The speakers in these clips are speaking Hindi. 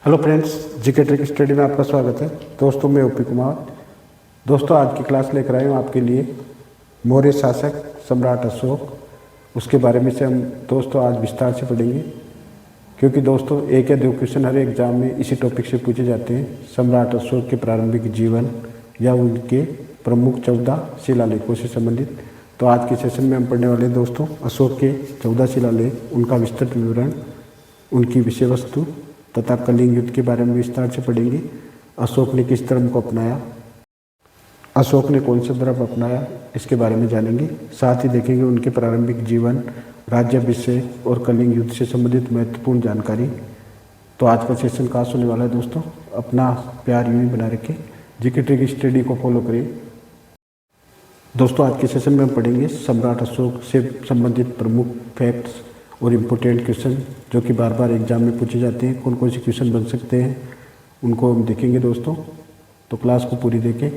Hello friends, GK trick study में आपका स्वागत है। दोस्तों मैं ओपी कुमार। दोस्तों आज की क्लास लेकर आए हूँ आपके लिए मौर्य शासक सम्राट अशोक, उसके बारे में से हम दोस्तों आज विस्तार से पढ़ेंगे। क्योंकि दोस्तों एक या दो क्वेश्चन हर एग्जाम में इसी टॉपिक से पूछे जाते हैं, सम्राट अशोक के प्रारंभिक जीवन या उनके प्रमुख 14 शिलालेखों से संबंधित। तो आज के सेशन में हम पढ़ने वाले हैं दोस्तों अशोक के 14 शिलालेख, उनका विस्तृत विवरण, उनकी विषय वस्तु तथा कलिंग युद्ध के बारे में विस्तार से पढ़ेंगे। अशोक ने किस धर्म को अपनाया, अशोक ने कौन सा धर्म अपनाया, इसके बारे में जानेंगे। साथ ही देखेंगे उनके प्रारंभिक जीवन, राज्याभिषेक और कलिंग युद्ध से संबंधित महत्वपूर्ण जानकारी। तो आज का सेशन खास होने वाला है दोस्तों। अपना प्यार यूं ही बना रखें, जीके ट्रिक स्टडी को फॉलो करें। दोस्तों आज के सेशन में हम पढ़ेंगे सम्राट अशोक से संबंधित प्रमुख फैक्ट्स और इम्पोर्टेंट क्वेश्चन जो कि बार बार एग्जाम में पूछे जाते हैं। कौन कौन से क्वेश्चन बन सकते हैं उनको हम देखेंगे दोस्तों, तो क्लास को पूरी देखें।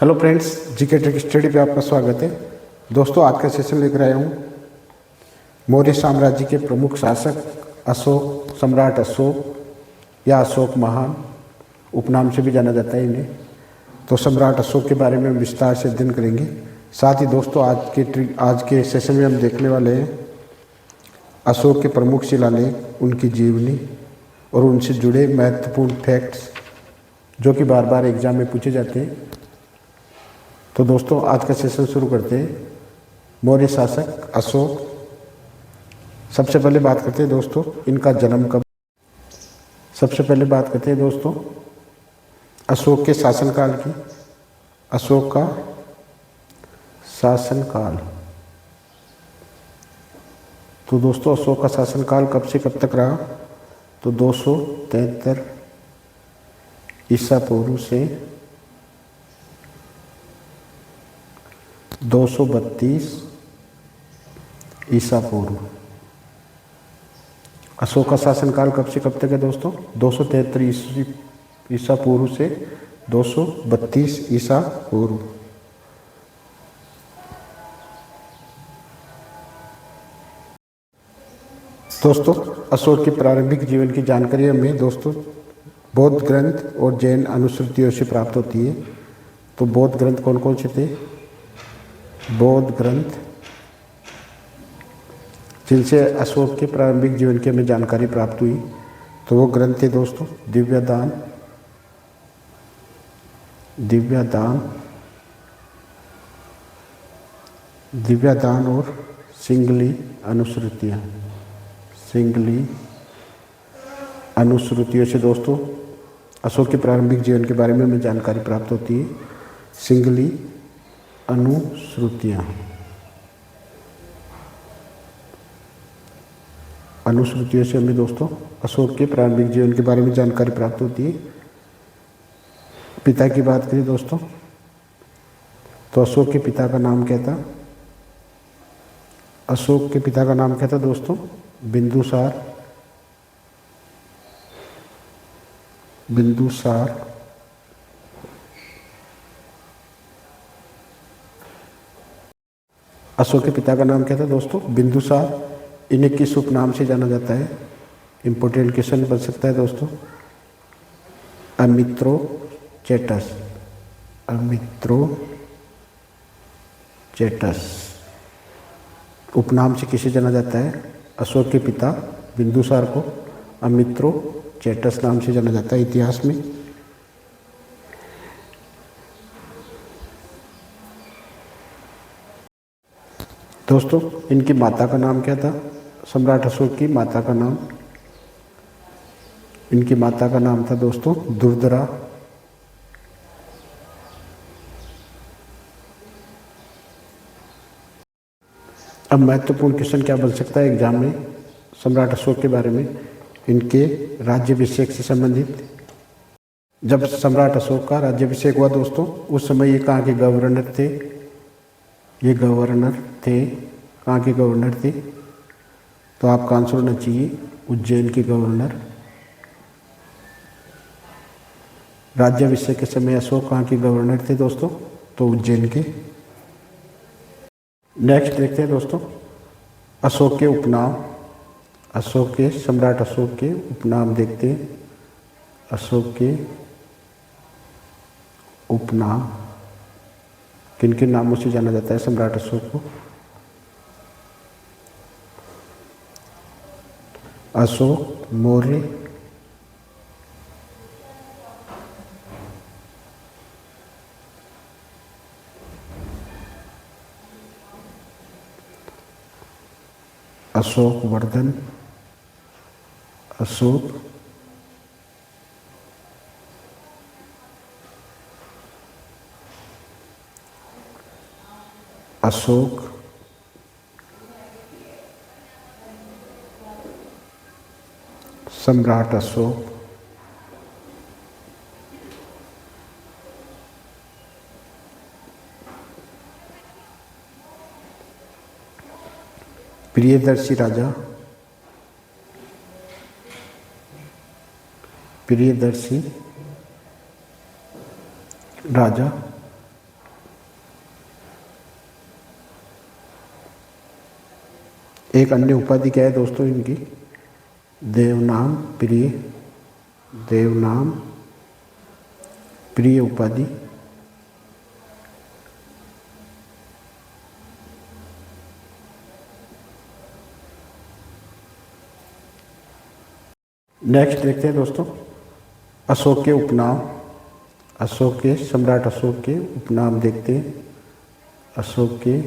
Hello friends, GK trick study पे आपका स्वागत है। दोस्तों आज का सेशन लेकर आया हूँ मौर्य साम्राज्य के प्रमुख शासक अशोक, सम्राट अशोक या अशोक महान उपनाम से भी जाना जाता है इन्हें। तो सम्राट अशोक के बारे में हम विस्तार से अध्ययन करेंगे। साथ ही दोस्तों आज के सेशन में हम देखने वाले हैं अशोक के प्रमुख शिलालेख, उनकी जीवनी और उनसे जुड़े महत्वपूर्ण फैक्ट्स जो कि बार बार एग्जाम में पूछे जाते हैं। तो दोस्तों आज का सेशन शुरू करते हैं। मौर्य शासक अशोक, सबसे पहले बात करते हैं दोस्तों इनका जन्म कब। सबसे पहले बात करते हैं दोस्तों अशोक के शासनकाल की। अशोक का शासनकाल, तो दोस्तों अशोक का शासनकाल कब से कब तक रहा, तो 273 ईसा पूर्व से 232 ईसा पूर्व। अशोक का शासनकाल कब से कब तक है दोस्तों, 273 ईसा पूर्व से 232 ईसा पूर्व। दोस्तों अशोक के प्रारंभिक जीवन की जानकारी हमें दोस्तों बौद्ध ग्रंथ और जैन अनुश्रुतियों से प्राप्त होती है। तो बौद्ध ग्रंथ कौन कौन से थे, बौद्ध ग्रंथ जिनसे अशोक के प्रारंभिक जीवन की हमें जानकारी प्राप्त हुई, तो वो ग्रंथ थे दोस्तों दिव्यदान, दिव्यदान और सिंगली अनुश्रुतियाँ। सिंगली अनुश्रुतियों से दोस्तों अशोक के प्रारंभिक जीवन के बारे में हमें जानकारी प्राप्त होती है। सिंगली अनुश्रुतियाँ, अनुश्रुतियों से हमें दोस्तों अशोक के प्रारंभिक जीवन के बारे में जानकारी प्राप्त होती है। पिता की बात करें दोस्तों, तो अशोक के पिता का नाम क्या था, अशोक के पिता का नाम क्या था दोस्तों, बिंदुसार। अशोक के पिता का नाम क्या था दोस्तों, बिंदुसार। इन्हें किस उपनाम से जाना जाता है, इंपॉर्टेंट क्वेश्चन बन सकता है दोस्तों, अमित्रोचेटस। उपनाम से किसे जाना जाता है, अशोक के पिता बिंदुसार को अमित्रोचेटस नाम से जाना जाता है इतिहास में। दोस्तों इनकी माता का नाम क्या था, सम्राट अशोक की माता का नाम, इनकी माता का नाम था दोस्तों दुर्धरा। अब महत्वपूर्ण क्वेश्चन क्या बन सकता है एग्जाम में सम्राट अशोक के बारे में, इनके राज्याभिषेक से संबंधित। जब सम्राट अशोक का राज्याभिषेक हुआ दोस्तों, उस समय ये कहाँ के गवर्नर थे, ये गवर्नर थे, कहाँ के गवर्नर थे, तो आपका आंसर होना चाहिए उज्जैन के गवर्नर। राज्याभिषेक के समय अशोक कहाँ के गवर्नर थे दोस्तों, तो उज्जैन के। नेक्स्ट देखते हैं दोस्तों अशोक के उपनाम। अशोक के सम्राट अशोक के उपनाम देखते हैं। अशोक के उपनाम, किन किन नामों से जाना जाता है सम्राट अशोक को? अशोक मौर्य, अशोक वर्धन, अशोक अशोक सम्राट अशोक, प्रियदर्शी राजा, प्रियदर्शी राजा, एक अन्य उपाधि क्या है दोस्तों इनकी? देवनाम प्रिय, देवनाम प्रिय उपाधि। नेक्स्ट देखते हैं दोस्तों अशोक के उपनाम। अशोक के सम्राट अशोक के उपनाम देखते हैं। अशोक के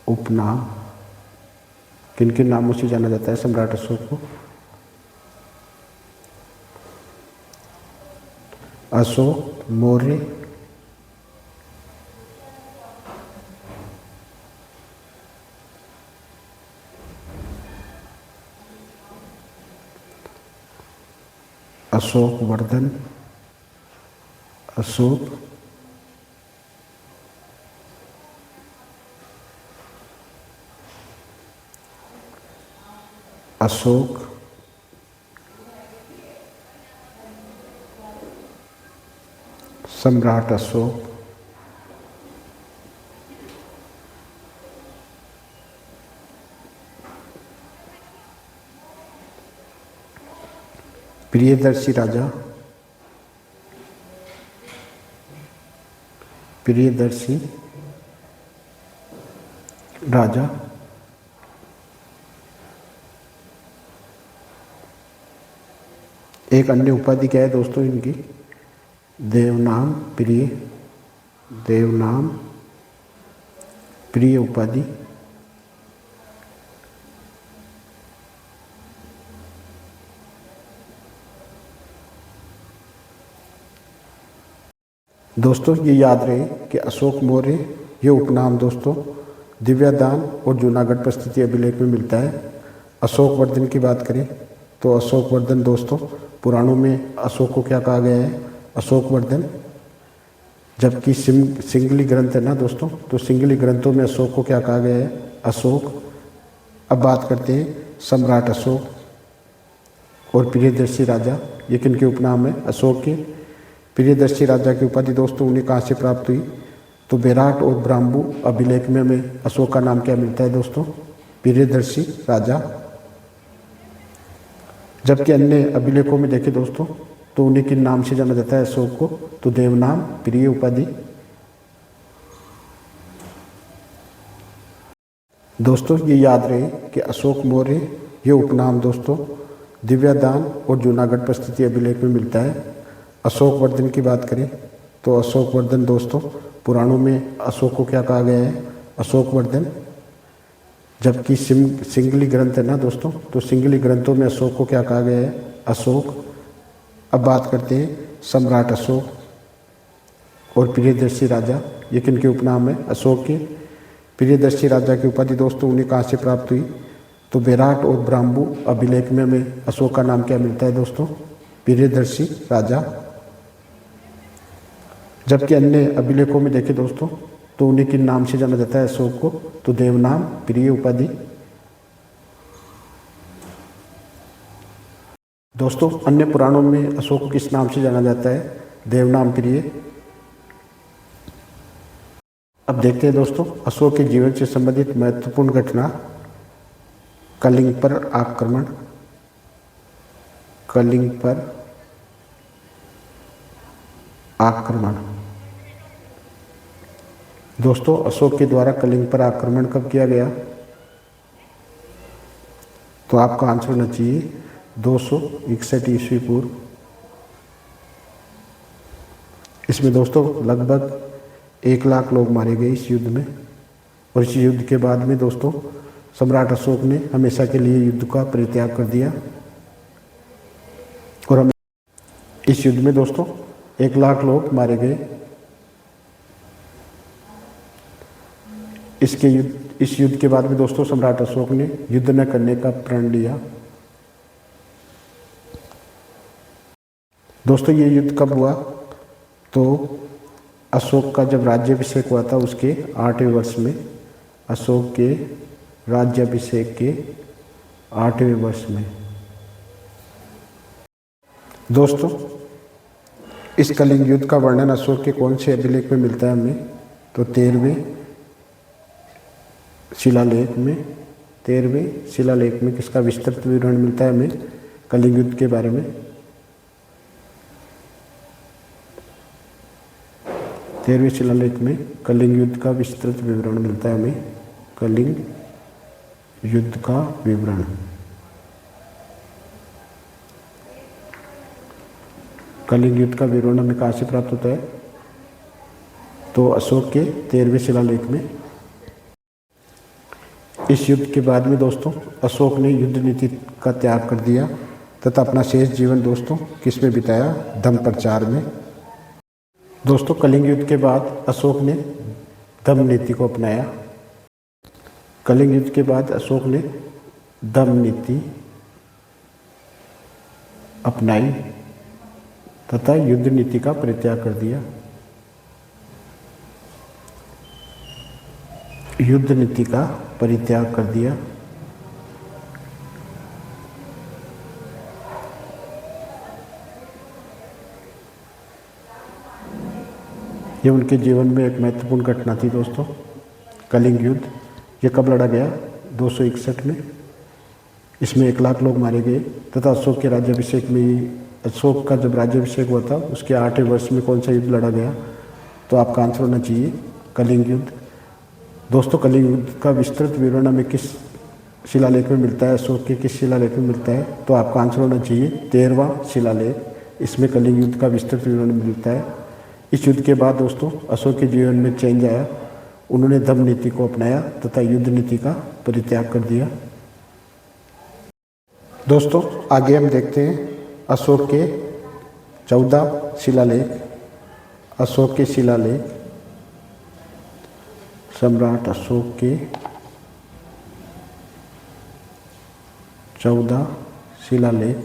उपनाम, किन किन नामों से जाना जाता है सम्राट अशोक को? अशोक मौर्य, अशोक वर्धन, अशोक अशोक सम्राट अशोक, प्रियदर्शी राजा, प्रियदर्शी राजा, एक अन्य उपाधि क्या है दोस्तों इनकी? देवनाम प्रिय, देवनाम प्रिय उपाधि। दोस्तों ये याद रहे कि अशोक मौर्य ये उपनाम दोस्तों दिव्यादान और जूनागढ़ परिस्थिति अभिलेख में मिलता है। अशोक वर्धन की बात करें तो अशोक वर्धन दोस्तों पुराणों में अशोक को क्या कहा गया है? अशोक वर्धन। जबकि सिंगली ग्रंथ है ना दोस्तों, तो सिंगली ग्रंथों में अशोक को क्या कहा गया है? अशोक। अब बात करते हैं सम्राट अशोक और प्रियदर्शी राजा, ये किन के उपनाम है? अशोक के। प्रियदर्शी राजा की उपाधि दोस्तों उन्हें कहाँ से प्राप्त हुई? तो बेराट और ब्राह्मू अभिलेख में हमें अशोक का नाम क्या मिलता है दोस्तों? प्रियदर्शी राजा। जबकि अन्य अभिलेखों में देखें दोस्तों तो उन्हें किन नाम से जाना जाता है अशोक को? तो देवनाम प्रिय उपाधि। दोस्तों ये याद रहे कि अशोक मौर्य ये उपनाम दोस्तों दिव्यादान और जूनागढ़ परिस्थिति अभिलेख में मिलता है। अशोक वर्धन की बात करें तो अशोक वर्धन दोस्तों पुराणों में अशोक को क्या कहा गया है? अशोक वर्धन। जबकि सिंगली ग्रंथ है ना दोस्तों, तो सिंगली ग्रंथों में अशोक को क्या कहा गया है? अशोक। अब बात करते हैं सम्राट अशोक और प्रियदर्शी राजा, ये किन के उपनाम है? अशोक के। प्रियदर्शी राजा की उपाधि दोस्तों उन्हें कहाँ से प्राप्त हुई? तो बेराट और ब्राह्मू अभिलेख में हमें अशोक का नाम क्या मिलता है दोस्तों? प्रियदर्शी राजा। जबकि अन्य अभिलेखों में देखें दोस्तों तो उन्हें किन नाम से जाना जाता है अशोक को? तो देवनाम प्रिय उपाधि। दोस्तों अन्य पुराणों में अशोक को किस नाम से जाना जाता है? देवनाम प्रिय। अब देखते हैं दोस्तों अशोक के जीवन से संबंधित महत्वपूर्ण घटना। कलिंग पर आक्रमण, कलिंग पर आक्रमण। दोस्तों अशोक के द्वारा कलिंग पर आक्रमण कब किया गया? तो आपका आंसर होना चाहिए 261 ईस्वी पूर्व। इसमें दोस्तों लगभग 1 लाख लोग मारे गए इस युद्ध में। और इस युद्ध के बाद में दोस्तों सम्राट अशोक ने हमेशा के लिए युद्ध का परित्याग कर दिया। और हम इस युद्ध में दोस्तों 1 लाख लोग मारे गए। इस युद्ध के बाद में दोस्तों सम्राट अशोक ने युद्ध न करने का प्रण लिया। दोस्तों ये युद्ध कब हुआ? तो अशोक का जब राज्याभिषेक हुआ था उसके 8वें वर्ष में, अशोक के राज्याभिषेक के 8वें वर्ष में। दोस्तों इस कलिंग युद्ध का वर्णन अशोक के कौन से अभिलेख में मिलता है हमें? तो 13वें शिलालेख में। 13वें शिलालेख में किसका विस्तृत विवरण मिलता है हमें कलिंग युद्ध के बारे में? 13वें शिलालेख में कलिंग युद्ध का विस्तृत विवरण मिलता है हमें। कलिंग युद्ध का विवरण। कलिंग युद्ध का विवरण हमें कहाँ से प्राप्त होता है? तो अशोक के 13वें शिलालेख में। इस युद्ध के बाद में दोस्तों अशोक ने युद्ध नीति का त्याग कर दिया तथा अपना शेष जीवन दोस्तों किस में बिताया? धम्म प्रचार में। दोस्तों कलिंग युद्ध के बाद अशोक ने धम्म नीति को अपनाया। कलिंग युद्ध के बाद अशोक ने धम्म नीति अपनाई तथा युद्ध नीति का परित्याग कर दिया। युद्ध नीति का परित्याग कर दिया। ये उनके जीवन में एक महत्वपूर्ण घटना थी दोस्तों। कलिंग युद्ध ये कब लड़ा गया? 261 में। इसमें 1 लाख लोग मारे गए तथा अशोक के राज्याभिषेक में, अशोक का जब राज्याभिषेक हुआ था उसके 8वें वर्ष में कौन सा युद्ध लड़ा गया? तो आपका आंसर होना चाहिए कलिंग युद्ध। दोस्तों कलिंग युद्ध का विस्तृत विवरण हमें किस शिलालेख में मिलता है? अशोक के किस शिलालेख में मिलता है? तो आपका आंसर होना चाहिए 13वां शिलालेख। इसमें कलिंग युद्ध का विस्तृत विवरण मिलता है। इस युद्ध के बाद दोस्तों अशोक के जीवन में चेंज आया। उन्होंने धम्म नीति को अपनाया तथा युद्ध नीति का परित्याग कर दिया। दोस्तों आगे हम देखते हैं अशोक के 14 शिलालेख। अशोक के शिलालेख, सम्राट अशोक के 14 शिलालेख।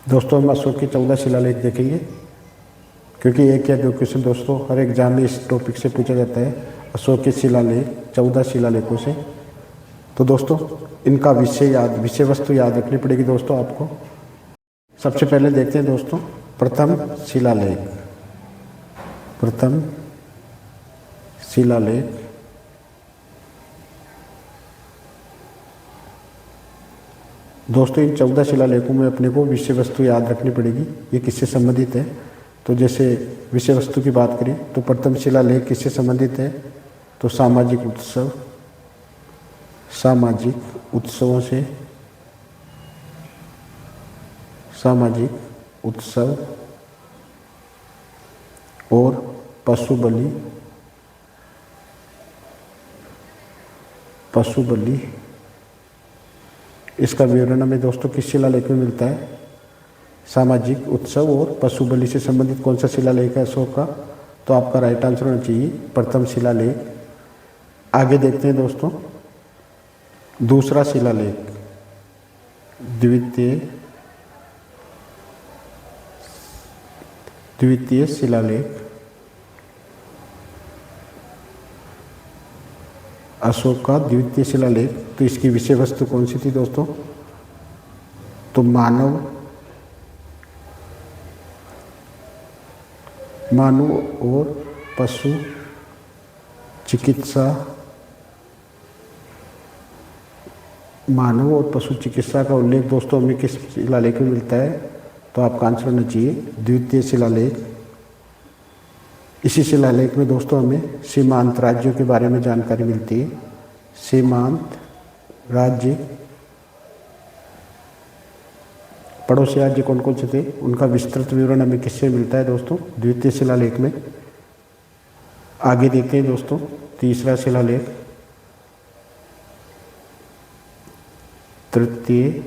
दोस्तों हम अशोक के 14 शिलालेख देखेंगे क्योंकि एक या दो क्वेश्चन दोस्तों हर एग्जाम में इस टॉपिक से पूछा जाता है, अशोक के शिलालेख 14 शिलालेखों से। तो दोस्तों इनका विषय वस्तु याद रखनी पड़ेगी दोस्तों आपको। सबसे पहले देखते हैं दोस्तों प्रथम शिलालेख। प्रथम शिलालेख दोस्तों इन 14 शिलालेखों में अपने को विषय वस्तु याद रखनी पड़ेगी, ये किससे संबंधित है। तो जैसे विषय वस्तु की बात करें तो प्रथम शिलालेख किससे संबंधित है? तो सामाजिक उत्सव, सामाजिक उत्सवों से, सामाजिक उत्सव और पशु बलि, पशु बलि। इसका विवरण हमें दोस्तों किस शिलालेख में मिलता है? सामाजिक उत्सव और पशु बलि से संबंधित कौन सा शिलालेख है अशोक का? तो आपका राइट आंसर होना चाहिए प्रथम शिलालेख। आगे देखते हैं दोस्तों दूसरा शिलालेख, द्वितीय शिलालेख। अशोक का द्वितीय शिलालेख, तो इसकी विषय वस्तु कौन सी थी दोस्तों? तो मानव और पशु चिकित्सा, मानव और पशु चिकित्सा का उल्लेख दोस्तों हमें किस शिलालेख में मिलता है? तो आपका आंसर होना चाहिए द्वितीय शिलालेख। इसी शिलालेख में दोस्तों हमें सीमांत राज्यों के बारे में जानकारी मिलती है। सीमांत राज्य, पड़ोसी राज्य कौन कौन से थे, उनका विस्तृत विवरण हमें किससे मिलता है दोस्तों? द्वितीय शिलालेख में। आगे देखते हैं दोस्तों तीसरा शिलालेख, तृतीय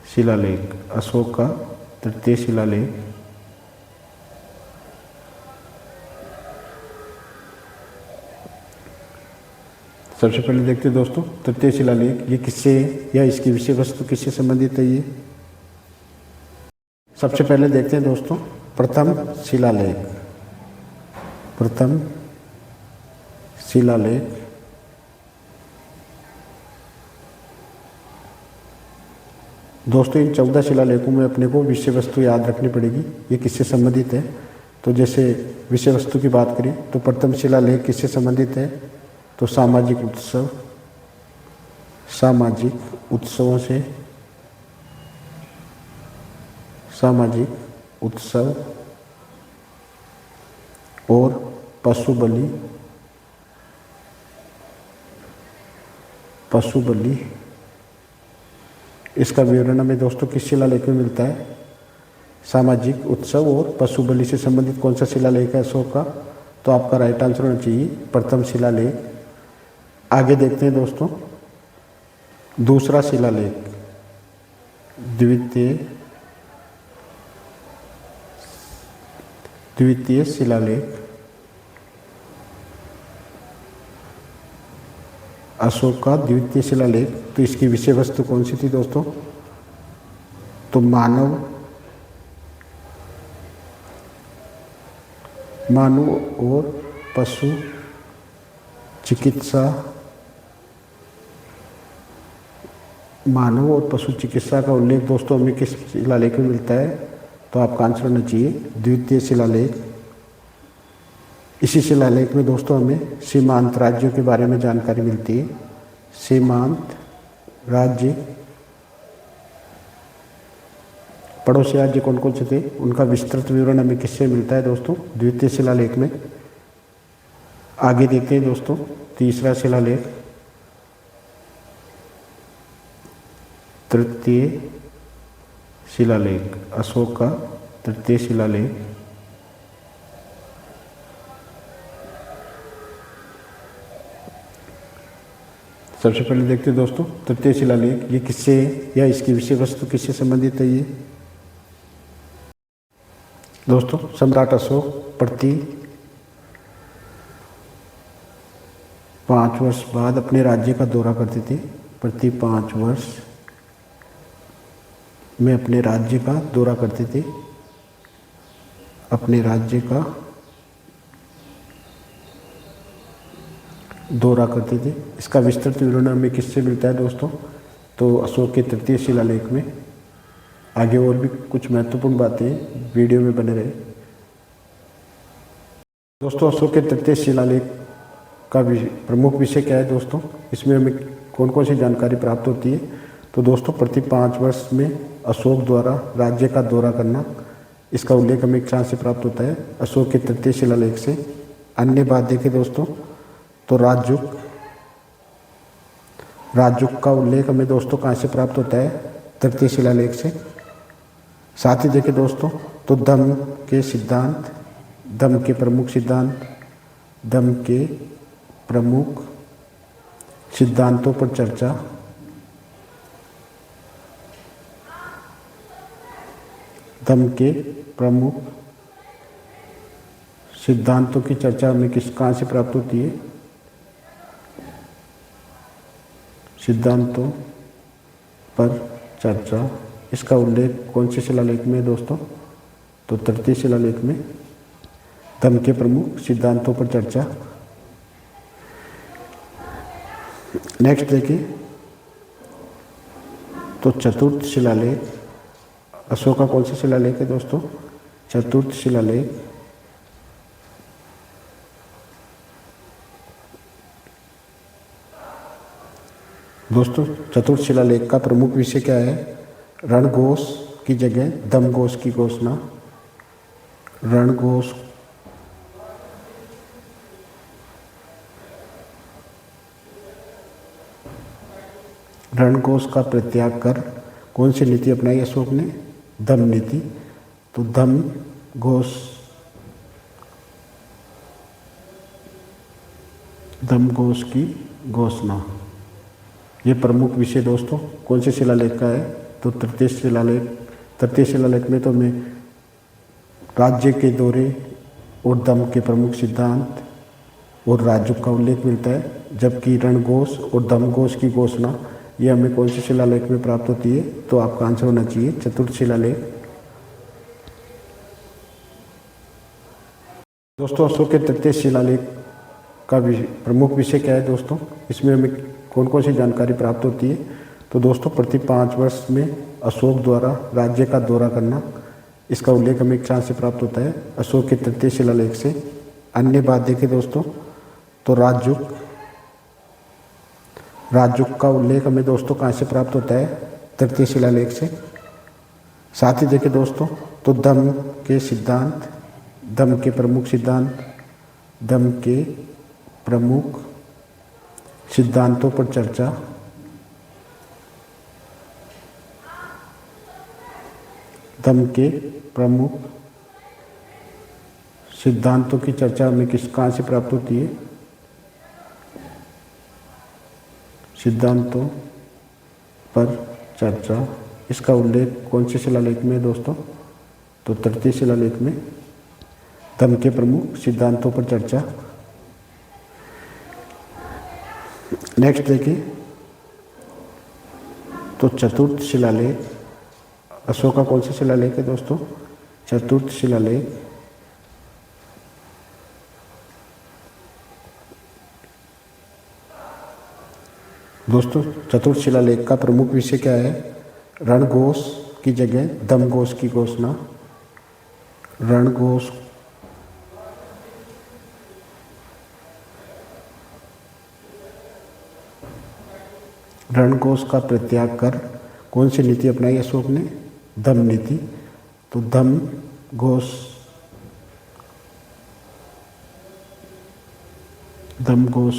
शिलालेख, अशोक का तृतीय शिलालेख। सबसे पहले देखते हैं दोस्तों तृतीय शिलालेख, ये किससे या इसकी विषय वस्तु किससे संबंधित है? ये सबसे पहले देखते हैं दोस्तों प्रथम शिलालेख। प्रथम शिलालेख दोस्तों इन 14 शिलालेखों में अपने को विषय वस्तु याद रखनी पड़ेगी, ये किससे संबंधित है। तो जैसे विषय वस्तु की बात करें तो प्रथम शिलालेख किससे संबंधित है? तो सामाजिक उत्सव, सामाजिक उत्सवों से, सामाजिक उत्सव और पशु बलि, पशु बलि, इसका विवरण हमें दोस्तों किस शिलालेख में मिलता है? सामाजिक उत्सव और पशु बलि से संबंधित कौन सा शिलालेख है अशोक का? तो आपका राइट आंसर होना चाहिए प्रथम शिलालेख। आगे देखते हैं दोस्तों दूसरा शिलालेख, द्वितीय शिलालेख, अशोक का द्वितीय शिलालेख। तो इसकी विषय वस्तु कौन सी थी दोस्तों? तो मानव और पशु चिकित्सा, मानव और पशु चिकित्सा का उल्लेख दोस्तों हमें किस शिलालेख में मिलता है? तो आपका आंसर होना चाहिए द्वितीय शिलालेख। इसी शिलालेख में दोस्तों हमें सीमांत राज्यों के बारे में जानकारी मिलती है। सीमांत राज्य, पड़ोसी राज्य कौन कौन से थे, उनका विस्तृत विवरण हमें किससे मिलता है दोस्तों? द्वितीय शिलालेख में। आगे देखते हैं दोस्तों तीसरा शिलालेख, तृतीय शिलालेख, अशोक का तृतीय शिलालेख। सबसे पहले देखते हैं दोस्तों तृतीय शिलालेख, ये किससे या इसकी विषय वस्तु किससे संबंधित है? ये दोस्तों सम्राट अशोक प्रति 5 वर्ष बाद अपने राज्य का दौरा करते थे। प्रति 5 वर्ष में अपने राज्य का दौरा करते थे, अपने राज्य का दौरा करते थे। इसका विस्तृत विवरण हमें किससे मिलता है दोस्तों? तो अशोक के तृतीय शिलालेख में। आगे और भी कुछ महत्वपूर्ण बातें, वीडियो में बने रहे दोस्तों। अशोक के तृतीय शिलालेख का प्रमुख विषय क्या है दोस्तों? इसमें हमें कौन कौन सी जानकारी प्राप्त होती है? तो दोस्तों प्रति 5 वर्ष में अशोक द्वारा राज्य का दौरा करना, इसका उल्लेख हमें कहाँ से प्राप्त होता है? अशोक के तृतीय शिलालेख से। अन्य बात देखें दोस्तों तो राजयुग का उल्लेख हमें दोस्तों कहाँ से प्राप्त होता है? तृतीय शिलालेख से। साथ ही देखें दोस्तों तो धम्म के सिद्धांत, धम्म के प्रमुख सिद्धांत, धम्म के प्रमुख सिद्धांतों पर चर्चा, धम्म के प्रमुख सिद्धांतों की चर्चा हमें कहाँ से प्राप्त होती है? सिद्धांतों पर चर्चा। इसका उल्लेख कौन से शिलालेख में है दोस्तों? तो तृतीय शिलालेख में, धम्म के प्रमुख सिद्धांतों पर चर्चा। नेक्स्ट देखिए तो चतुर्थ शिलालेख, अशोक का कौन सा शिलालेख है दोस्तों? चतुर्थ शिलालेख। दोस्तों चतुर्थ शिलालेख का प्रमुख विषय क्या है? रणघोष की जगह दमघोष की घोषणा। रणघोष रणघोष का परित्याग कर कौन सी नीति अपनाई अशोक ने? दम नीति। तो दम घोष की घोषणा, ये प्रमुख विषय दोस्तों कौन से शिलालेख का है? तो तृतीय शिलालेख। तृतीय शिलालेख में तो हमें राज्य के दौरे और दम के प्रमुख सिद्धांत और राजयोग का उल्लेख मिलता है, जबकि रणघोष और दमघोष की घोषणा ये हमें कौन से शिलालेख में प्राप्त होती है? तो आपका आंसर होना चाहिए चतुर्थ शिलालेख। दोस्तों अशोक के तृतीय शिलालेख का प्रमुख विषय क्या है दोस्तों? इसमें हमें कौन कौन सी जानकारी प्राप्त होती है? तो दोस्तों प्रति 5 वर्ष में अशोक द्वारा राज्य का दौरा करना, इसका उल्लेख हमें कहाँ से प्राप्त होता है? अशोक के तृतीय शिलालेख से। अन्य बात देखें दोस्तों तो राजयोग का उल्लेख हमें दोस्तों कहाँ से प्राप्त होता है? तृतीय शिलालेख से। साथ ही देखें दोस्तों तो दम के प्रमुख सिद्धांतों पर चर्चा, दम के प्रमुख सिद्धांतों की चर्चा हमें कहाँ से प्राप्त होती है? सिद्धांतों पर चर्चा, इसका उल्लेख कौन से शिलालेख में है दोस्तों? तो तृतीय शिलालेख में। दम के प्रमुख सिद्धांतों पर चर्चा। नेक्स्ट देखिए तो चतुर्थ शिलालेख अशोक का कौन सा शिलालेख है दोस्तों? चतुर्थ शिलालेख। दोस्तों चतुर्थ शिलालेख का प्रमुख विषय क्या है? रणघोष की जगह दमघोष की घोषणा। रणघोष का परित्याग कर कौन सी नीति अपनाई अशोक ने? दम नीति। तो दमघोष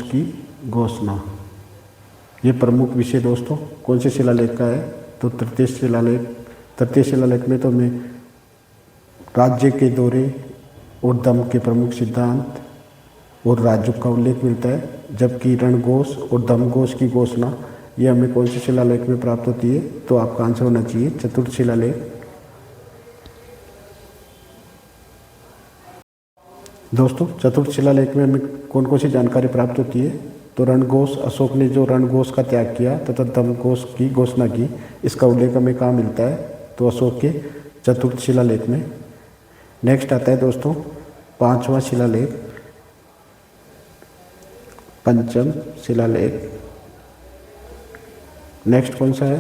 की घोषणा, ये प्रमुख विषय दोस्तों कौन से शिलालेख का है? तो तृतीय शिलालेख। तृतीय शिलालेख में तो हमें राज्य के दौरे और दम के प्रमुख सिद्धांत और राजयोग का उल्लेख मिलता है, जबकि रणघोष और दमघोष की घोषणा ये हमें कौन से शिलालेख में प्राप्त होती है? तो आपका आंसर होना चाहिए चतुर्थ शिलालेख। दोस्तों चतुर्थ शिलालेख में हमें कौन कौन सी जानकारी प्राप्त होती है? तो रणघोष, अशोक ने जो रणघोष का त्याग किया तथा दमघोष की घोषणा की, इसका उल्लेख हमें कहाँ मिलता है? तो अशोक के चतुर्थ शिलालेख में। नेक्स्ट आता है दोस्तों पांचवा शिलालेख, पंचम शिलालेख। नेक्स्ट कौन सा है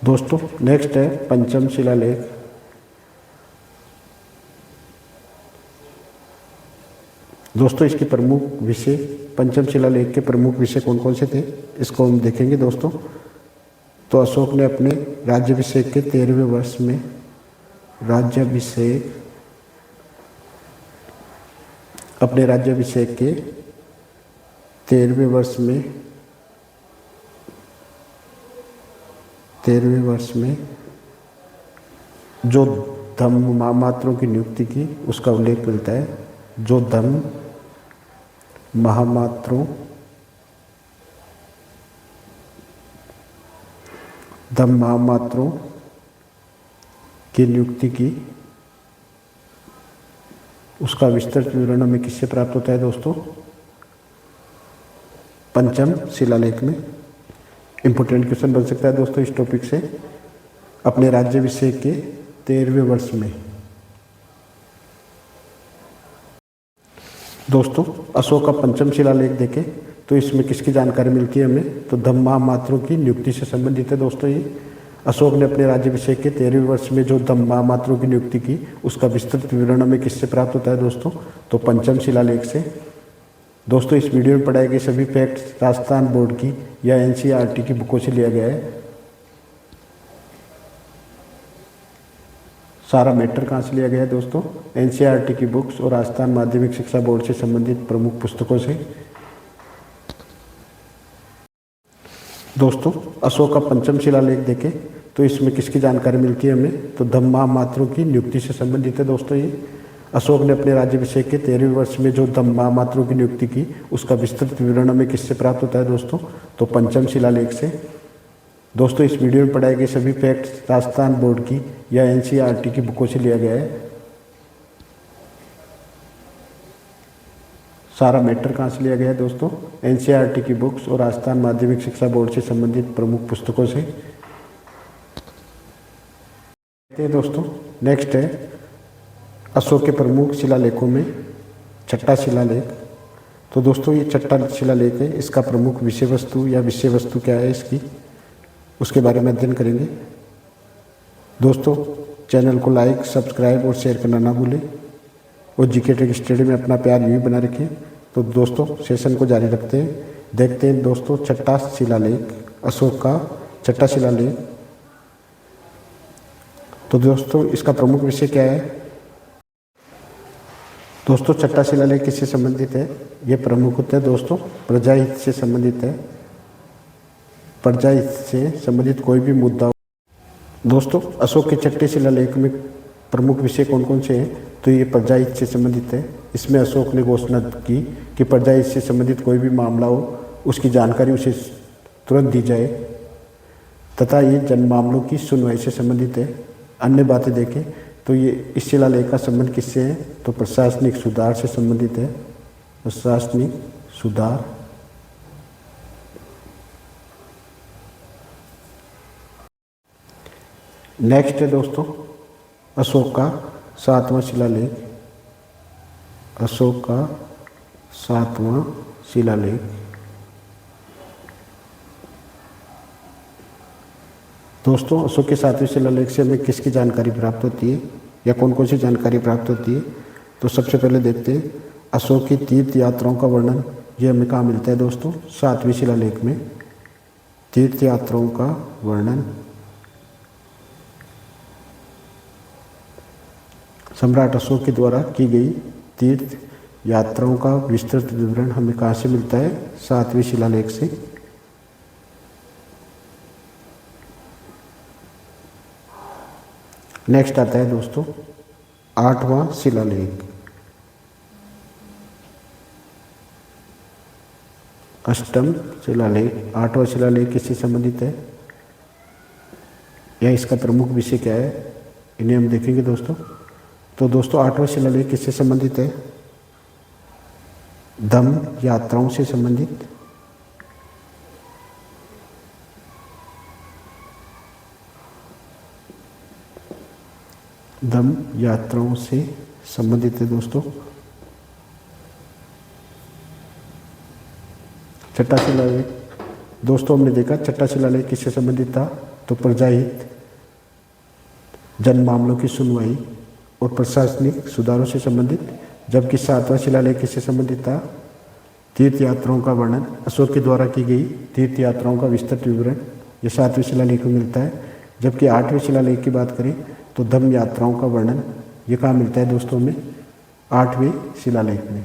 दोस्तों? नेक्स्ट है पंचम शिलालेख। दोस्तों इसके प्रमुख विषय, पंचम शिलालेख के प्रमुख विषय कौन कौन से थे, इसको हम देखेंगे दोस्तों। तो अशोक ने अपने राज्याभिषेक के 13वें वर्ष में अपने राज्याभिषेक के 13वें वर्ष में जो धम्म महामात्रों की नियुक्ति की, उसका उल्लेख मिलता है। जो धम्म महामात्रों की नियुक्ति की, उसका विस्तृत विवरण हमें किससे प्राप्त होता है दोस्तों? पंचम शिलालेख में। इंपोर्टेंट क्वेश्चन बन सकता है दोस्तों इस टॉपिक से, अपने राज्याभिषेक के 13वें वर्ष में। दोस्तों अशोक का पंचम शिलालेख देखें तो इसमें किसकी जानकारी मिलती है हमें? तो धम्म महामात्रों की नियुक्ति से संबंधित है दोस्तों। ये अशोक ने अपने राज्याभिषेक के 13वें वर्ष में जो धम्म महामात्रों की नियुक्ति की, उसका विस्तृत विवरण हमें किससे प्राप्त होता है दोस्तों? तो पंचम शिलालेख से। दोस्तों इस वीडियो में पढ़ाए गए सभी फैक्ट्स राजस्थान बोर्ड की या एनसीईआरटी की बुकों से लिया गया है। सारा मैटर कहाँ से लिया गया है दोस्तों? एनसीईआरटी की बुक्स और राजस्थान माध्यमिक शिक्षा बोर्ड से संबंधित प्रमुख पुस्तकों से। दोस्तों अशोक का पंचम शिलालेख देखें तो इसमें किसकी जानकारी मिलती है हमें? तो धम्मा मात्रों की नियुक्ति से संबंधित है। दोस्तों ये अशोक ने अपने राज्याभिषेक के 13वें वर्ष में जो धम्मा मात्रों की नियुक्ति की उसका विस्तृत विवरण हमें किससे प्राप्त होता है दोस्तों? तो पंचम शिलालेख से। दोस्तों इस वीडियो में पढ़ाए गए सभी फैक्ट्स राजस्थान बोर्ड की या एनसीईआरटी की बुकों से लिया गया है। सारा मैटर कहाँ से लिया गया है दोस्तों? एनसीईआरटी की बुक्स और राजस्थान माध्यमिक शिक्षा बोर्ड से संबंधित प्रमुख पुस्तकों से। दोस्तों नेक्स्ट है अशोक के प्रमुख शिलालेखों में छठा शिलालेख। तो दोस्तों ये छठा शिलालेख है, इसका प्रमुख विषय वस्तु या विषय वस्तु क्या है इसकी, उसके बारे में अध्ययन करेंगे। दोस्तों चैनल को लाइक, सब्सक्राइब और शेयर करना ना भूलें और जीके ट्रिक स्टडी में अपना प्यार यूँ बना रखें। तो दोस्तों सेशन को जारी रखते हैं। देखते हैं दोस्तों छठा शिलालेख, अशोक का छठा शिलालेख। तो दोस्तों इसका प्रमुख विषय क्या है? दोस्तों छठा शिलालेख किससे संबंधित है? ये प्रमुखतः दोस्तों प्रजाहित से संबंधित है। प्रजाहित से संबंधित कोई भी मुद्दा। दोस्तों अशोक के छठे शिलालेख में प्रमुख विषय कौन कौन से हैं? तो ये प्रजाहित से संबंधित है। इसमें अशोक ने घोषणा की कि प्रजाहित से संबंधित कोई भी मामला हो उसकी जानकारी उसे तुरंत दी जाए तथा ये जन मामलों की सुनवाई से संबंधित है। अन्य बातें देखें तो ये इस शिलालेख का संबंध किससे है? तो प्रशासनिक सुधार से संबंधित है। प्रशासनिक सुधार। नेक्स्ट है दोस्तों अशोक का सातवां शिलालेख। अशोक का सातवां शिलालेख। दोस्तों अशोक के सातवें शिलालेख से हमें किसकी जानकारी प्राप्त होती है या कौन कौन सी जानकारी प्राप्त होती है? तो सबसे पहले देखते हैं अशोक की तीर्थ यात्राओं का वर्णन। ये हमें कहाँ मिलता है दोस्तों? सातवें शिलालेख में तीर्थ यात्राओं का वर्णन। सम्राट अशोक के द्वारा की गई तीर्थ यात्राओं का विस्तृत विवरण हमें कहाँ से मिलता है? सातवें शिलालेख से। नेक्स्ट आता है दोस्तों आठवां शिलालेख। अष्टम शिलालेख। आठवां शिलालेख किससे संबंधित है या इसका प्रमुख विषय क्या है, इन्हें हम देखेंगे दोस्तों। तो दोस्तों आठवां शिलालेख किससे संबंधित है? धम्म यात्राओं से संबंधित। धम्म यात्राओं से संबंधित है दोस्तों। छठा शिलालेख दोस्तों हमने देखा छठा शिलालेख किससे संबंधित था? तो प्रजाहित, जन मामलों की सुनवाई और प्रशासनिक सुधारों से संबंधित। जबकि सातवां शिलालेख किससे संबंधित था? तीर्थ यात्राओं का वर्णन। अशोक के द्वारा की गई तीर्थ यात्राओं का विस्तृत विवरण ये सातवें शिलालेख में मिलता है। जबकि आठवें शिलालेख की बात करें तो धम्म यात्राओं का वर्णन ये कहाँ मिलता है दोस्तों में? आठवें शिलालेख में।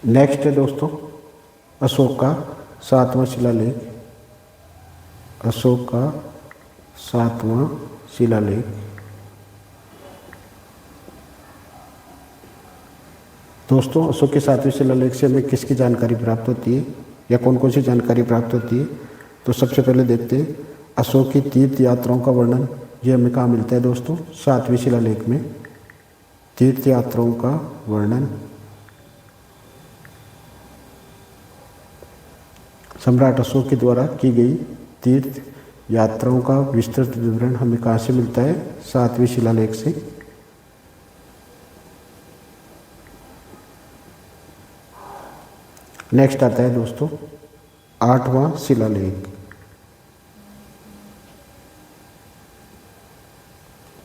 नेक्स्ट है दोस्तों अशोक का सातवां शिलालेख। अशोक का सातवां शिलालेख। दोस्तों अशोक के सातवें शिलालेख से हमें किसकी जानकारी प्राप्त होती है या कौन कौन सी जानकारी प्राप्त होती है? तो सबसे पहले देखते हैं अशोक की तीर्थ यात्राओं का वर्णन। ये हमें कहाँ मिलता है दोस्तों? सातवें शिलालेख में तीर्थ यात्राओं का वर्णन। सम्राट अशोक के द्वारा की गई तीर्थ यात्राओं का विस्तृत विवरण हमें कहाँ से मिलता है? सातवें शिलालेख से। नेक्स्ट आता है दोस्तों आठवां शिलालेख।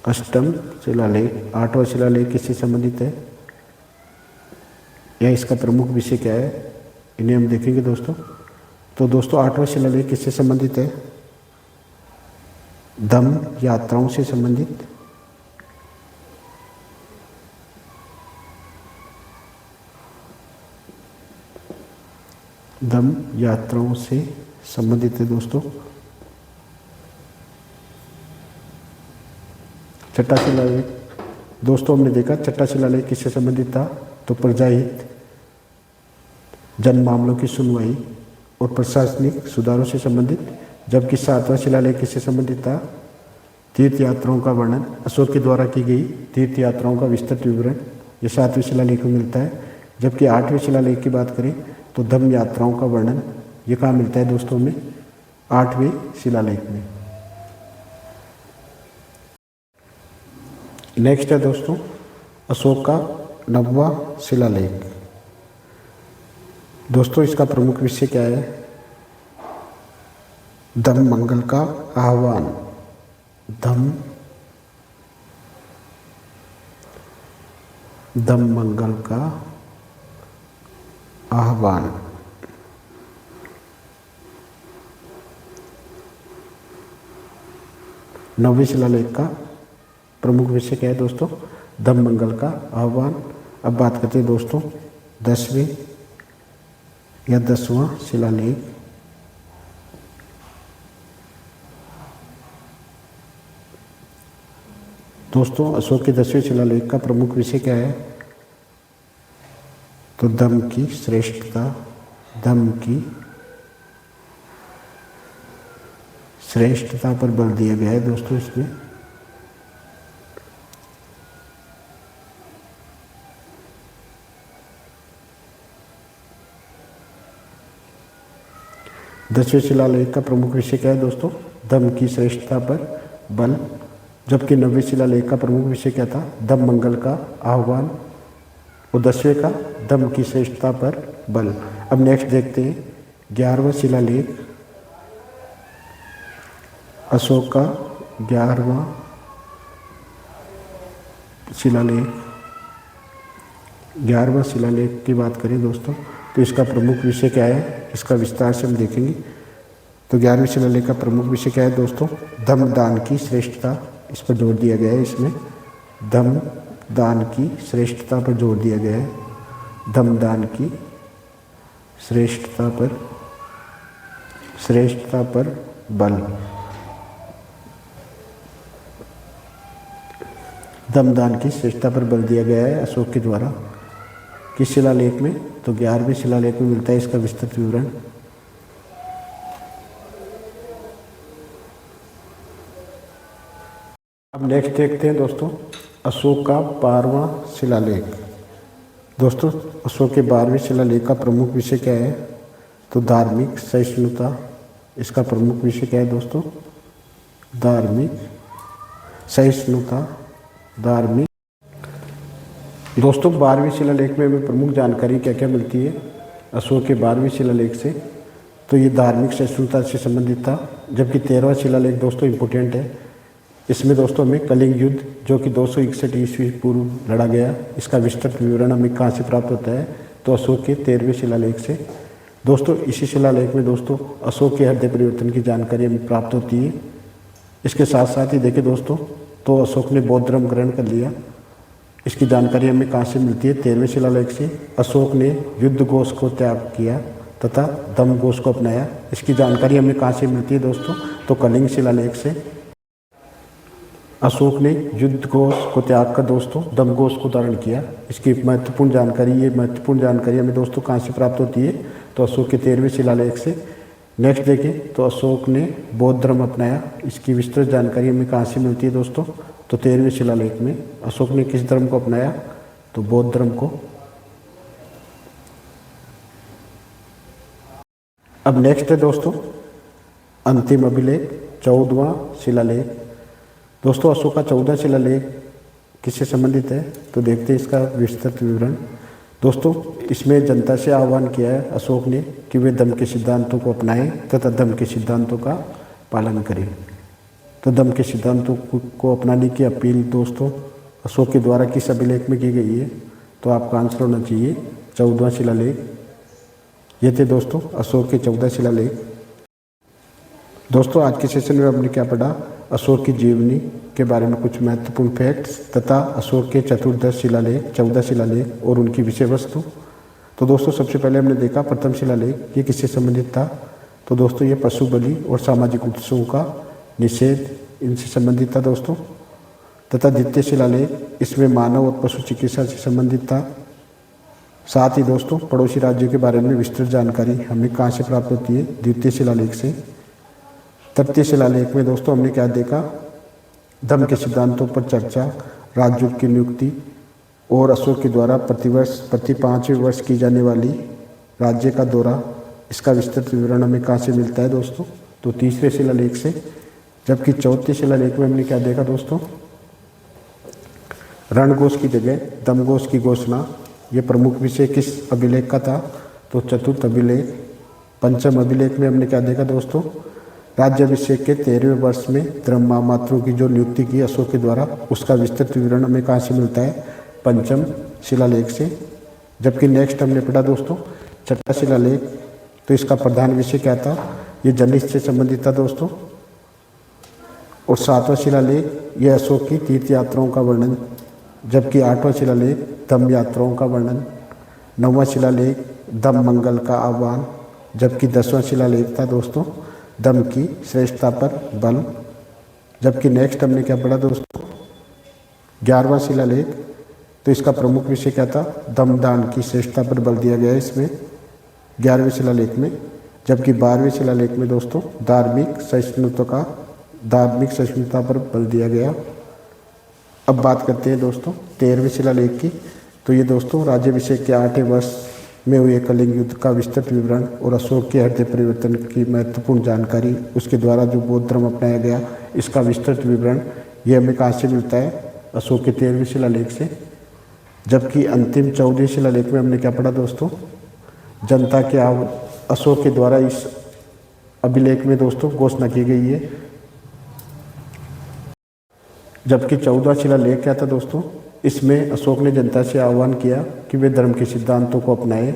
अष्टम शिलालेख। आठवां शिलालेख किससे संबंधित है? या इसका प्रमुख विषय क्या है, इन्हें हम देखेंगे दोस्तों। तो दोस्तों 8वां शिलालेख किससे संबंधित है? धम्म यात्राओं से संबंधित। धम्म यात्राओं से संबंधित है दोस्तों। छठा शिलालेख दोस्तों हमने देखा छठा शिलालेख किससे संबंधित था? तो प्रजाहित, जन मामलों की सुनवाई और प्रशासनिक सुधारों से संबंधित। जबकि 7वां शिलालेख किससे संबंधित था? तीर्थ यात्राओं का वर्णन, अशोक के द्वारा की गई तीर्थ यात्राओं का विस्तृत विवरण, ये 7वें शिलालेख में मिलता है। जबकि 8वें शिलालेख की बात करें तो धम्म यात्राओं का वर्णन, ये कहाँ मिलता है दोस्तों में? 8वें शिलालेख में। नेक्स्ट है दोस्तों अशोक का 9वां शिलालेख। दोस्तों इसका प्रमुख विषय क्या है? धम्म मंगल का आह्वान। धम्म मंगल का आह्वान। नौवें शिलालेख का प्रमुख विषय क्या है दोस्तों? धम्म मंगल का आह्वान। अब बात करते हैं दोस्तों 10वें या 10वां शिलालेख। दोस्तों अशोक के 10वें शिलालेख का प्रमुख विषय क्या है? तो धम्म की श्रेष्ठता। धम्म की श्रेष्ठता पर बल दिया गया है दोस्तों इसमें। दसवें शिलालेख का प्रमुख विषय क्या है दोस्तों? धम्म की श्रेष्ठता पर बल। जबकि 9वें शिलालेख का प्रमुख विषय क्या था? धम्म मंगल का आह्वान। और 10वें का धम्म की श्रेष्ठता पर बल। अब नेक्स्ट देखते हैं 11वां शिलालेख। अशोक का 11वां शिलालेख। 11वां शिलालेख की बात करें दोस्तों तो इसका प्रमुख विषय क्या है, इसका विस्तार से हम देखेंगे। तो 11वें शिलालेख का प्रमुख विषय क्या है दोस्तों? धम्म दान की श्रेष्ठता, इस पर जोर दिया गया है। इसमें धम्म दान की श्रेष्ठता पर जोर दिया गया है। धम्म दान की श्रेष्ठता पर बल। धम्म दान की श्रेष्ठता पर बल दिया गया है अशोक के द्वारा। किस शिलालेख में? तो 11वें शिलालेख में मिलता है इसका विस्तृत विवरण। अब नेक्स्ट देखते हैं दोस्तों अशोक का 12वां शिलालेख। दोस्तों अशोक के 12वें शिलालेख का प्रमुख विषय क्या है? तो धार्मिक सहिष्णुता। इसका प्रमुख विषय क्या है दोस्तों? धार्मिक सहिष्णुता। धार्मिक। दोस्तों 12वें शिलालेख में हमें प्रमुख जानकारी क्या क्या मिलती है अशोक के 12वें शिलालेख से? तो ये धार्मिक सहिष्णुता से संबंधित था। जबकि 13वां शिलालेख दोस्तों इम्पोर्टेंट है। इसमें दोस्तों हमें कलिंग युद्ध जो कि 261 ईस्वी पूर्व लड़ा गया, इसका विस्तृत विवरण हमें कहाँ से प्राप्त होता है? तो अशोक के 13वें शिलालेख से। दोस्तों इसी शिलालेख में दोस्तों अशोक के हृदय परिवर्तन की जानकारी हमें प्राप्त होती है। इसके साथ साथ ही देखें दोस्तों तो अशोक ने बौद्ध धर्म ग्रहण कर लिया, इसकी जानकारी हमें कहाँ से मिलती है? 13वें शिलालेख से। अशोक ने युद्ध घोष को त्याग किया तथा धम्म घोष को अपनाया, इसकी जानकारी हमें कहाँ से मिलती है दोस्तों? तो कलिंग शिलालेख से। अशोक ने युद्ध घोष को त्याग कर दोस्तों धम्म घोष को धारण किया, इसकी महत्वपूर्ण जानकारी हमें दोस्तों कहाँ से प्राप्त होती है? तो अशोक के 13वें शिलालेख से। नेक्स्ट देखें तो अशोक ने बौद्ध धर्म अपनाया, इसकी विस्तृत जानकारी हमें कहाँ से मिलती है दोस्तों? तो 13वें शिलालेख में। अशोक ने किस धर्म को अपनाया? तो बौद्ध धर्म को। अब नेक्स्ट है दोस्तों अंतिम अभिलेख 14वां शिलालेख। दोस्तों अशोक का 14वां शिलालेख किससे संबंधित है? तो देखते हैं इसका विस्तृत विवरण। दोस्तों इसमें जनता से आह्वान किया है अशोक ने कि वे धम्म के सिद्धांतों को अपनाएं तथा धम्म के सिद्धांतों का पालन करें। तो धम्म के सिद्धांतों को अपनाने की अपील दोस्तों अशोक के द्वारा किस अभिलेख में की गई है? तो आपका आंसर होना चाहिए 14वां शिलालेख। ये थे दोस्तों अशोक के 14 शिलालेख। दोस्तों आज के सेशन में हमने क्या पढ़ा, अशोक की जीवनी के बारे में कुछ महत्वपूर्ण फैक्ट्स तथा अशोक के चतुर्दश शिलालेख 14 शिलालेख और उनकी विषय वस्तु। तो दोस्तों सबसे पहले हमने देखा प्रथम शिलालेख, ये किससे संबंधित था। तो दोस्तों ये पशु बलि और सामाजिक उत्सवों का निषेध, इनसे संबंधित था दोस्तों। तथा द्वितीय शिलालेख इसमें मानव और पशु चिकित्सा से संबंधित था। साथ ही दोस्तों पड़ोसी राज्यों के बारे में विस्तृत जानकारी हमें कहाँ से प्राप्त होती है, द्वितीय शिलालेख से। तृतीय शिलालेख में दोस्तों हमने क्या देखा, धम्म के सिद्धांतों पर चर्चा, राजदूत की नियुक्ति और अशोक के द्वारा प्रतिवर्ष प्रति 5वें वर्ष की जाने वाली राज्य का दौरा, इसका विस्तृत विवरण हमें कहाँ से मिलता है दोस्तों, तो तीसरे शिलालेख से। जबकि चौथे शिलालेख में हमने क्या देखा दोस्तों, रणघोष की जगह दमघोष की घोषणा। ये प्रमुख विषय किस अभिलेख का था, तो चतुर्थ अभिलेख। पंचम अभिलेख में हमने क्या देखा दोस्तों, राज्याभिषेक के 13वें वर्ष में धर्म महामात्रों की जो नियुक्ति की अशोक के द्वारा, उसका विस्तृत विवरण हमें कहाँ से मिलता है, पंचम शिलालेख से। जबकि नेक्स्ट हमने पढ़ा दोस्तों छठा शिलालेख, तो इसका प्रधान विषय क्या था, ये जनहित से संबंधित था दोस्तों। और सातवां शिलालेख ये अशोक की तीर्थ यात्राओं का वर्णन। जबकि आठवां शिलालेख धम्म यात्राओं का वर्णन। नौवां शिलालेख धम्म मंगल का आह्वान। जबकि 10वां शिलालेख था दोस्तों धम्म की श्रेष्ठता पर बल। जबकि नेक्स्ट हमने क्या पढ़ा दोस्तों, 11वां शिलालेख, तो इसका प्रमुख विषय क्या था, धम्मदान की श्रेष्ठता पर बल दिया गया है इसमें 11वें शिलालेख में। जबकि 12वें शिलालेख में दोस्तों धार्मिक सहिष्णुता पर बल दिया गया। अब बात करते हैं दोस्तों 13वें शिलालेख की। तो ये दोस्तों राज्याभिषेक के 8वें वर्ष में हुए कलिंग युद्ध का विस्तृत विवरण और अशोक के हृदय परिवर्तन की महत्वपूर्ण जानकारी, उसके द्वारा जो बौद्ध धर्म अपनाया गया, इसका विस्तृत विवरण ये हमें कहाँ से मिलता है, अशोक के 13वें शिलालेख से। जबकि अंतिम 14वें शिलालेख में हमने क्या पढ़ा दोस्तों, जनता के अशोक के द्वारा इस अभिलेख में दोस्तों घोषणा की गई है। जबकि 14वां शिलालेख क्या था दोस्तों, इसमें अशोक ने जनता से आह्वान किया कि वे धर्म के सिद्धांतों को अपनाएं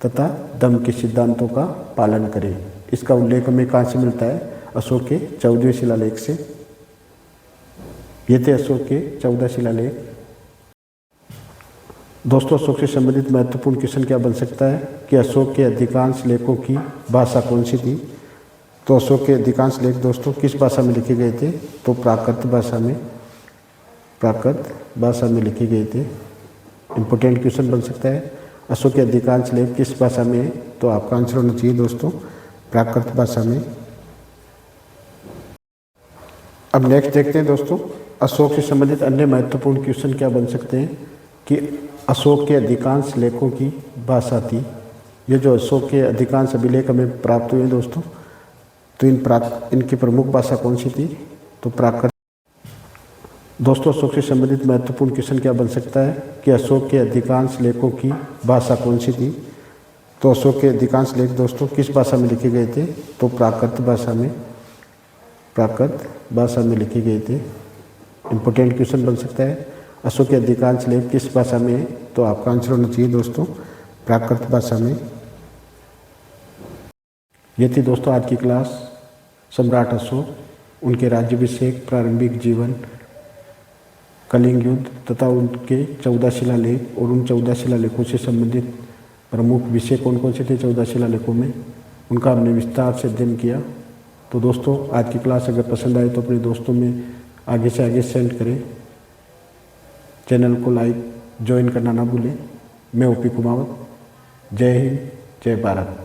तथा धम्म के सिद्धांतों का पालन करें। इसका उल्लेख हमें कहाँ से मिलता है, अशोक के 14वें शिलालेख से। ये थे अशोक के 14 शिलालेख। दोस्तों अशोक से संबंधित महत्वपूर्ण क्वेश्चन क्या बन सकता है कि अशोक के अधिकांश लेखों की भाषा कौन सी थी। तो अशोक के अधिकांश लेख दोस्तों किस भाषा में लिखे गए थे, तो प्राकृत भाषा में लिखे गए थे। इम्पोर्टेंट क्वेश्चन बन सकता है, अशोक के अधिकांश लेख किस भाषा में है, तो आपका आंसर होना चाहिए दोस्तों प्राकृत भाषा में। अब नेक्स्ट देखते हैं दोस्तों अशोक से संबंधित अन्य महत्वपूर्ण क्वेश्चन क्या बन सकते हैं कि अशोक के अधिकांश लेखों की भाषा थी। ये जो अशोक के अधिकांश अभिलेख हमें प्राप्त हुए दोस्तों, तो इनकी प्रमुख भाषा कौन सी थी, तो प्राकृत। दोस्तों अशोक से संबंधित महत्वपूर्ण क्वेश्चन क्या बन सकता है कि अशोक के अधिकांश लेखों की भाषा कौन सी थी। तो अशोक के अधिकांश लेख दोस्तों किस भाषा में लिखे गए थे, तो प्राकृत भाषा में लिखे गए थे। इम्पोर्टेंट क्वेश्चन बन सकता है, अशोक के अधिकांश लेख किस भाषा में है, तो आपका आंसर होना चाहिए दोस्तों प्राकृत भाषा में। ये थी दोस्तों आज की क्लास सम्राट अशोक, उनके राज्याभिषेक, प्रारंभिक जीवन, कलिंग युद्ध तथा उनके 14 शिलालेख और उन 14 शिलालेखों से संबंधित प्रमुख विषय कौन कौन से थे 14 शिलालेखों में, उनका हमने विस्तार से अध्ययन किया। तो दोस्तों आज की क्लास अगर पसंद आए तो अपने दोस्तों में आगे से आगे सेंड करें। चैनल को लाइक ज्वाइन करना ना भूलें। मैं ओपी कुमावत। जय हिंद, जय भारत।